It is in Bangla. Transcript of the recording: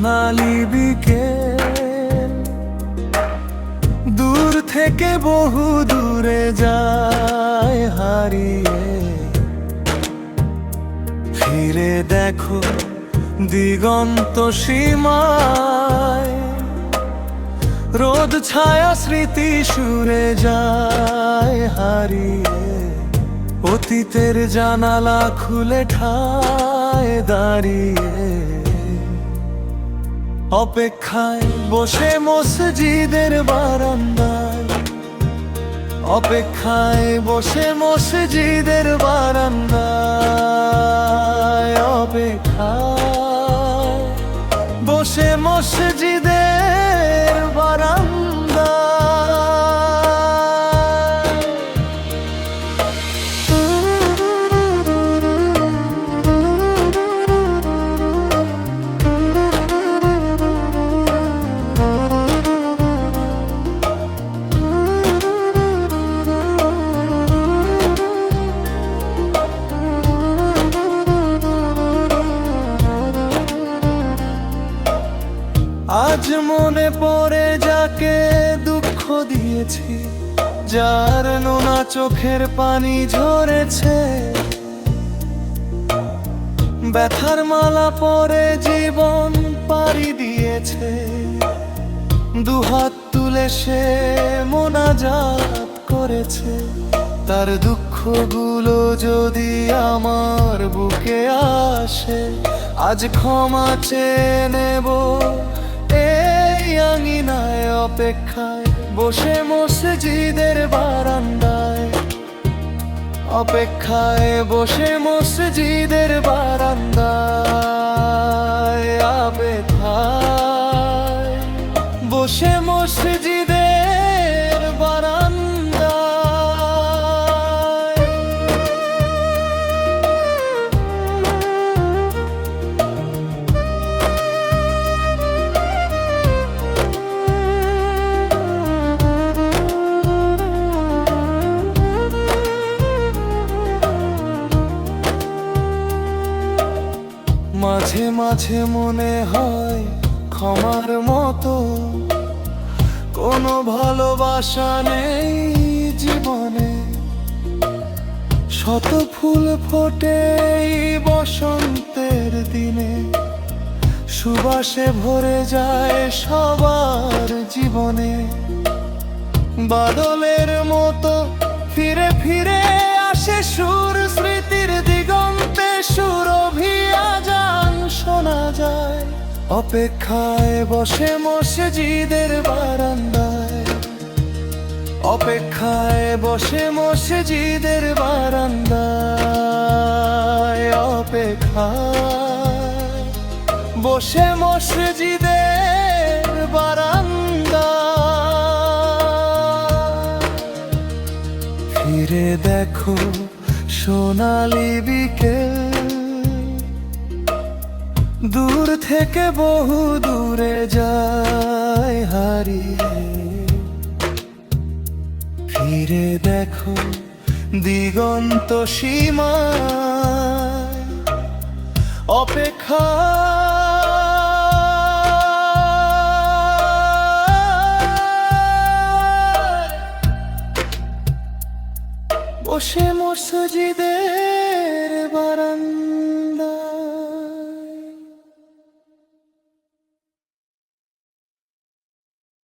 সোনালি বিকেল, দূর থেকে বহু দূরে যায় হারিয়ে। ফিরে দেখো দিগন্ত সীমায়, রোদ ছায়া স্মৃতি সুরে যায় হারিয়ে। অতীতের জানালা খুলে ঠায় দাঁড়িয়ে, অপেক্ষায় বসে মসজিদের বারান্দায়, অপেক্ষায় বসে মসজিদের বারান্দায়, অপেক্ষায় বসে মসজিদের বারান্দায়। আজ মনে পড়ে যাকে দুঃখ দিয়েছি, যার নোনা চোখের পানি ঝরেছে। ব্যথার মালা পরে জীবন পাড়ি দিয়েছে, দুহাত তুলে সে মোনাজাত করেছে। তার দুঃখগুলো যদি আমার বুকে আসে, আজ ক্ষমা চেয়ে নেব এই আঙিনায়। অপেক্ষায় বসে মসজিদের বারান্দায়, অপেক্ষায় বসে মসজিদের বারান্দায়, অপেক্ষায় বসে মসজিদের বারান্দায়। মাঝে মাঝে মনে হয় ক্ষমার মতো কোনো ভালোবাসা নেই জীবনে। শত ফুল ফোটে এই বসন্তের দিনে, সুবাসে ভরে যায় সবার জীবনে। বাদলের মতো ফিরে ফিরে আসে সুর, স্মৃতির দিগন্তে সুরভিয়াজান শোনা যায়। অপেক্ষায় বসে মসজিদের বারান্দায়, অপেক্ষায় বসে মসজিদের বারান্দায়, অপেক্ষায় বসে মসজিদের বারান্দায়। ফিরে দেখো সোনালি বিকেল, দূর থেকে বহু দূরে যায় হারিয়ে। ফিরে দেখো দিগন্ত সীমায়, অপেক্ষা বসে মসজিদে